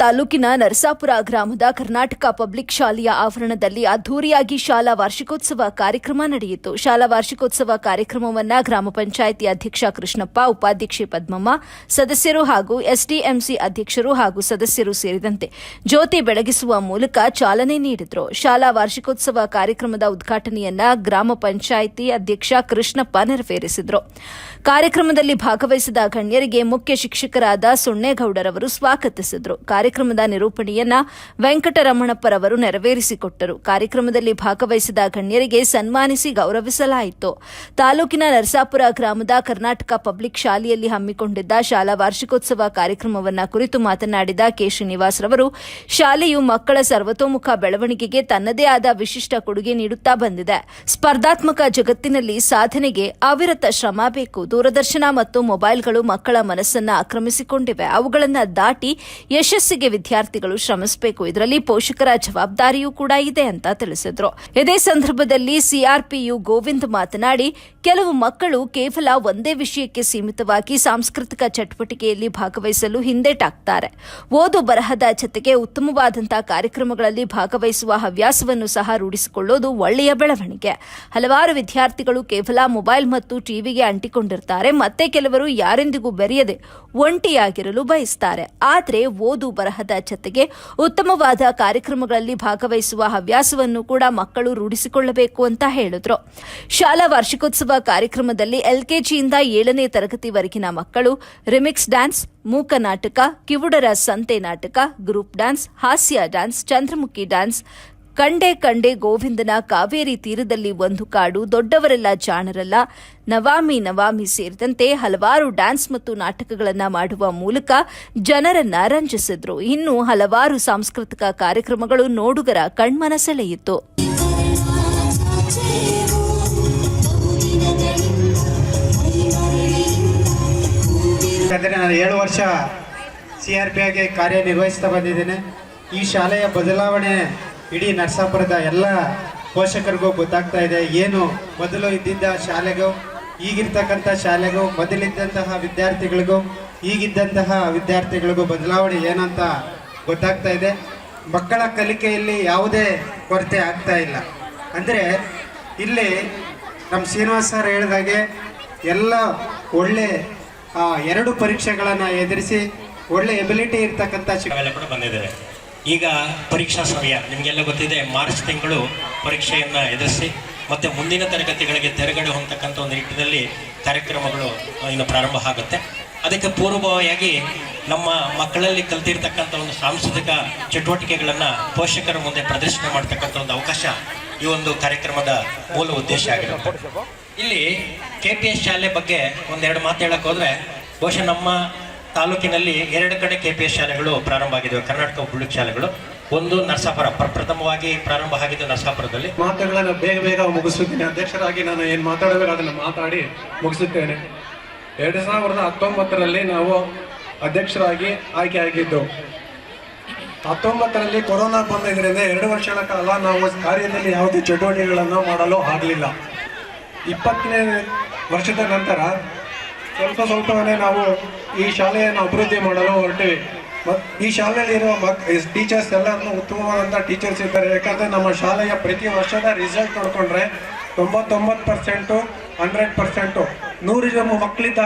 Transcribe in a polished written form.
ತಾಲೂಕಿನ ನರಸಾಪುರ ಗ್ರಾಮದ ಕರ್ನಾಟಕ ಪಬ್ಲಿಕ್ ಶಾಲೆಯ ಆವರಣದಲ್ಲಿ ಅದ್ದೂರಿಯಾಗಿ ಶಾಲಾ ವಾರ್ಷಿಕೋತ್ಸವ ಕಾರ್ಯಕ್ರಮ ನಡೆಯಿತು. ಶಾಲಾ ವಾರ್ಷಿಕೋತ್ಸವ ಕಾರ್ಯಕ್ರಮವನ್ನು ಗ್ರಾಮ ಪಂಚಾಯಿತಿ ಅಧ್ಯಕ್ಷ ಕೃಷ್ಣಪ್ಪ, ಉಪಾಧ್ಯಕ್ಷೆ ಪದ್ಮಮ್ಮ, ಸದಸ್ಯರು ಹಾಗೂ ಎಸ್ಡಿಎಂಸಿ ಅಧ್ಯಕ್ಷರು ಹಾಗೂ ಸದಸ್ಯರು ಸೇರಿದಂತೆ ಜ್ಯೋತಿ ಬೆಳಗಿಸುವ ಮೂಲಕ ಚಾಲನೆ ನೀಡಿದರು. ಶಾಲಾ ವಾರ್ಷಿಕೋತ್ಸವ ಕಾರ್ಯಕ್ರಮದ ಉದ್ಘಾಟನೆಯನ್ನ ಗ್ರಾಮ ಪಂಚಾಯಿತಿ ಅಧ್ಯಕ್ಷ ಕೃಷ್ಣಪ್ಪ ನೆರವೇರಿಸಿದರು. ಕಾರ್ಯಕ್ರಮದಲ್ಲಿ ಭಾಗವಹಿಸಿದ ಗಣ್ಯರಿಗೆ ಮುಖ್ಯ ಶಿಕ್ಷಕರಾದ ಸೊನ್ನೇಗೌಡರವರು ಸ್ವಾಗತಿಸಿದರು. ಕಾರ್ಯಕ್ರಮದ ನಿರೂಪಣೆಯನ್ನ ವೆಂಕಟರಮಣಪ್ಪರವರು ನೆರವೇರಿಸಿಕೊಟ್ಟರು. ಕಾರ್ಯಕ್ರಮದಲ್ಲಿ ಭಾಗವಹಿಸಿದ ಗಣ್ಯರಿಗೆ ಸನ್ಮಾನಿಸಿ ಗೌರವಿಸಲಾಯಿತು. ತಾಲೂಕಿನ ನರಸಾಪುರ ಗ್ರಾಮದ ಕರ್ನಾಟಕ ಪಬ್ಲಿಕ್ ಶಾಲೆಯಲ್ಲಿ ಹಮ್ಮಿಕೊಂಡಿದ್ದ ಶಾಲಾ ವಾರ್ಷಿಕೋತ್ಸವ ಕಾರ್ಯಕ್ರಮವನ್ನು ಕುರಿತು ಮಾತನಾಡಿದ ಕೆ. ಶ್ರೀನಿವಾಸ್ ರವರು, ಶಾಲೆಯು ಮಕ್ಕಳ ಸರ್ವತೋಮುಖ ಬೆಳವಣಿಗೆಗೆ ತನ್ನದೇ ಆದ ವಿಶಿಷ್ಟ ಕೊಡುಗೆ ನೀಡುತ್ತಾ ಬಂದಿದೆ. ಸ್ಪರ್ಧಾತ್ಮಕ ಜಗತ್ತಿನಲ್ಲಿ ಸಾಧನೆಗೆ ಅವಿರತ ಶ್ರಮ ಬೇಕು. ದೂರದರ್ಶನ ಮತ್ತು ಮೊಬೈಲ್ಗಳು ಮಕ್ಕಳ ಮನಸ್ಸನ್ನು ಆಕ್ರಮಿಸಿಕೊಂಡಿವೆ. ಅವುಗಳನ್ನು ದಾಟಿ ಯಶಸ್ಸಿಗೆ ವಿದ್ಯಾರ್ಥಿಗಳು ಶ್ರಮಿಸಬೇಕು. ಇದರಲ್ಲಿ ಪೋಷಕರ ಜವಾಬ್ದಾರಿಯೂ ಕೂಡ ಇದೆ ಅಂತ ತಿಳಿಸಿದ್ರು. ಇದೇ ಸಂದರ್ಭದಲ್ಲಿ ಸಿಆರ್ಪಿಯು ಗೋವಿಂದ್ ಮಾತನಾಡಿ, ಕೆಲವು ಮಕ್ಕಳು ಕೇವಲ ಒಂದೇ ವಿಷಯಕ್ಕೆ ಸೀಮಿತವಾಗಿ ಸಾಂಸ್ಕೃತಿಕ ಚಟುವಟಿಕೆಯಲ್ಲಿ ಭಾಗವಹಿಸಲು ಹಿಂದೇಟಾಗ್ತಾರೆ. ಓದು ಬರಹದ ಜತೆಗೆ ಉತ್ತಮವಾದಂತಹ ಕಾರ್ಯಕ್ರಮಗಳಲ್ಲಿ ಭಾಗವಹಿಸುವ ಹವ್ಯಾಸವನ್ನು ಸಹ ರೂಢಿಸಿಕೊಳ್ಳೋದು ಒಳ್ಳೆಯ ಬೆಳವಣಿಗೆ. ಹಲವಾರು ವಿದ್ಯಾರ್ಥಿಗಳು ಕೇವಲ ಮೊಬೈಲ್ ಮತ್ತು ಟಿವಿಗೆ ಅಂಟಿಕೊಂಡಿರ್ತಾರೆ. ಮತ್ತೆ ಕೆಲವರು ಯಾರೆಂದಿಗೂ ಬೆರೆಯದೆ ಒಂಟಿಯಾಗಿರಲು ಬಯಸ್ತಾರೆ. ಆದರೆ ಓದು ಬರಹದ ಜತೆಗೆ ಉತ್ತಮವಾದ ಕಾರ್ಯಕ್ರಮಗಳಲ್ಲಿ ಭಾಗವಹಿಸುವ ಹವ್ಯಾಸವನ್ನು ಕೂಡ ಮಕ್ಕಳು ರೂಢಿಸಿಕೊಳ್ಳಬೇಕು ಅಂತ ಹೇಳಿದ್ರು. ಶಾಲಾ ವಾರ್ಷಿಕೋತ್ಸವ ಕಾರ್ಯಕ್ರಮದಲ್ಲಿ ಎಲ್ಕೆಜಿಯಿಂದ 7ನೇ ತರಗತಿವರೆಗಿನ ಮಕ್ಕಳು ರಿಮಿಕ್ಸ್ ಡ್ಯಾನ್ಸ್, ಮೂಕ ನಾಟಕ, ಕಿವುಡರ ಸಂತೆ ನಾಟಕ, ಗ್ರೂಪ್ ಡ್ಯಾನ್ಸ್, ಹಾಸ್ಯ ಡ್ಯಾನ್ಸ್, ಚಂದ್ರಮುಖಿ ಡ್ಯಾನ್ಸ್, ಕಂಡೆ ಕಂಡೆ ಗೋವಿಂದನ ಕಾವೇರಿ ತೀರದಲ್ಲಿ ಒಂದು ಕಾಡು, ದೊಡ್ಡವರೆಲ್ಲ ಜಾಣರಲ್ಲ, ನವಾಮಿ ನವಾಮಿ ಸೇರಿದಂತೆ ಹಲವಾರು ಡ್ಯಾನ್ಸ್ ಮತ್ತು ನಾಟಕಗಳನ್ನು ಮಾಡುವ ಮೂಲಕ ಜನರನ್ನ ರಂಜಿಸಿದ್ರು. ಇನ್ನು ಹಲವಾರು ಸಾಂಸ್ಕೃತಿಕ ಕಾರ್ಯಕ್ರಮಗಳು ನೋಡುಗರ ಕಣ್ಮನ ಸೆಳೆಯಿತು. ನಾನು 7 ವರ್ಷ CRP ಆಗಿ ಕಾರ್ಯನಿರ್ವಹಿಸ್ತಾ ಬಂದಿದ್ದೇನೆ. ಈ ಶಾಲೆಯ ಬದಲಾವಣೆ ಇಡೀ ನರಸಾಪುರದ ಎಲ್ಲ ಪೋಷಕರಿಗೂ ಗೊತ್ತಾಗ್ತಾ ಇದೆ. ಏನು ಮೊದಲು ಇದ್ದಿದ್ದ ಶಾಲೆಗೂ ಈಗಿರ್ತಕ್ಕಂಥ ಶಾಲೆಗೂ, ಮೊದಲಿದ್ದಂತಹ ವಿದ್ಯಾರ್ಥಿಗಳಿಗೂ ಈಗಿದ್ದಂತಹ ವಿದ್ಯಾರ್ಥಿಗಳಿಗೂ ಬದಲಾವಣೆ ಏನಂತ ಗೊತ್ತಾಗ್ತಾ ಇದೆ. ಮಕ್ಕಳ ಕಲಿಕೆಯಲ್ಲಿ ಯಾವುದೇ ಕೊರತೆ ಆಗ್ತಾ ಇಲ್ಲ. ಅಂದರೆ ಇಲ್ಲಿ ನಮ್ಮ ಶ್ರೀನಿವಾಸ್ ಸರ್ ಹೇಳಿದಾಗೆ ಎಲ್ಲ ಒಳ್ಳೆ 2 ಪರೀಕ್ಷೆಗಳನ್ನು ಎದುರಿಸಿ ಒಳ್ಳೆ ಎಬಿಲಿಟಿ ಇರ್ತಕ್ಕಂಥ ಶಿಕ್ಷಕರೆಲ್ಲ ಕೂಡ ಬಂದಿದ್ದಾರೆ. ಈಗ ಪರೀಕ್ಷಾ ಸಮಯ ನಿಮಗೆಲ್ಲ ಗೊತ್ತಿದೆ. ಮಾರ್ಚ್ ತಿಂಗಳು ಪರೀಕ್ಷೆಯನ್ನು ಎದುರಿಸಿ ಮತ್ತು ಮುಂದಿನ ತರಗತಿಗಳಿಗೆ ತೆರೆಗಡೆ ಹೊಂದತಕ್ಕಂಥ ಒಂದು ನಿಟ್ಟಿನಲ್ಲಿ ಕಾರ್ಯಕ್ರಮಗಳು ಇನ್ನು ಪ್ರಾರಂಭ ಆಗುತ್ತೆ. ಅದಕ್ಕೆ ಪೂರ್ವಭಾವಿಯಾಗಿ ನಮ್ಮ ಮಕ್ಕಳಲ್ಲಿ ಕಲ್ತಿರ್ತಕ್ಕಂಥ ಒಂದು ಸಾಂಸ್ಕೃತಿಕ ಚಟುವಟಿಕೆಗಳನ್ನು ಪೋಷಕರ ಮುಂದೆ ಪ್ರದರ್ಶನ ಮಾಡ್ತಕ್ಕಂಥ ಒಂದು ಅವಕಾಶ ಈ ಒಂದು ಕಾರ್ಯಕ್ರಮದ ಮೂಲ ಉದ್ದೇಶ ಆಗಿರುತ್ತೆ. ಇಲ್ಲಿ KPS ಶಾಲೆ ಬಗ್ಗೆ ಒಂದೆರಡು ಮಾತು ಹೇಳಕ್ಕೆ ಹೋದರೆ, ಬಹುಶಃ ನಮ್ಮ ತಾಲೂಕಿನಲ್ಲಿ 2 ಕಡೆ KPS ಶಾಲೆಗಳು ಪ್ರಾರಂಭ ಆಗಿದ್ದಾವೆ, ಕರ್ನಾಟಕ ಪಬ್ಲಿಕ್ ಶಾಲೆಗಳು. ಒಂದು ನರಸಾಪುರ, ಪ್ರಪ್ರಥಮವಾಗಿ ಪ್ರಾರಂಭ ಆಗಿದ್ದು ನರಸಾಪುರದಲ್ಲಿ. ಮಾತುಗಳನ್ನು ಬೇಗ ಮುಗಿಸುತ್ತೇನೆ. ಅಧ್ಯಕ್ಷರಾಗಿ ನಾನು ಏನು ಮಾತಾಡಬೇಕು ಅದನ್ನು ಮಾತಾಡಿ ಮುಗಿಸುತ್ತೇನೆ. 2019ರಲ್ಲಿ ನಾವು ಅಧ್ಯಕ್ಷರಾಗಿ ಆಯ್ಕೆ ಆಗಿದ್ದು. 19ರಲ್ಲಿ ಕೊರೋನಾ ಬಂದಿದ್ದರಿಂದ 2 ವರ್ಷಗಳ ಕಾಲ ನಾವು ಕಾರ್ಯದಲ್ಲಿ ಯಾವುದೇ ಚಟುವಟಿಕೆಗಳನ್ನು ಮಾಡಲು ಆಗಲಿಲ್ಲ. 20ನೇ ವರ್ಷದ ನಂತರ ಸ್ವಲ್ಪನೇ ನಾವು ಈ ಶಾಲೆಯನ್ನು ಅಭಿವೃದ್ಧಿ ಮಾಡಲು ಹೊರಟಿವಿ. ಮತ್ತು ಈ ಶಾಲೆಯಲ್ಲಿರುವ ಟೀಚರ್ಸ್ ಎಲ್ಲರನ್ನೂ ಉತ್ತಮವಾದಂಥ ಟೀಚರ್ಸ್ ಇದ್ದಾರೆ. ಯಾಕಂದರೆ ನಮ್ಮ ಶಾಲೆಯ ಪ್ರತಿ ವರ್ಷದ ರಿಸಲ್ಟ್ ನೋಡಿಕೊಂಡ್ರೆ 99%, 100%, 100 ಜನ ಮಕ್ಕಳಿದ್ದಾಗ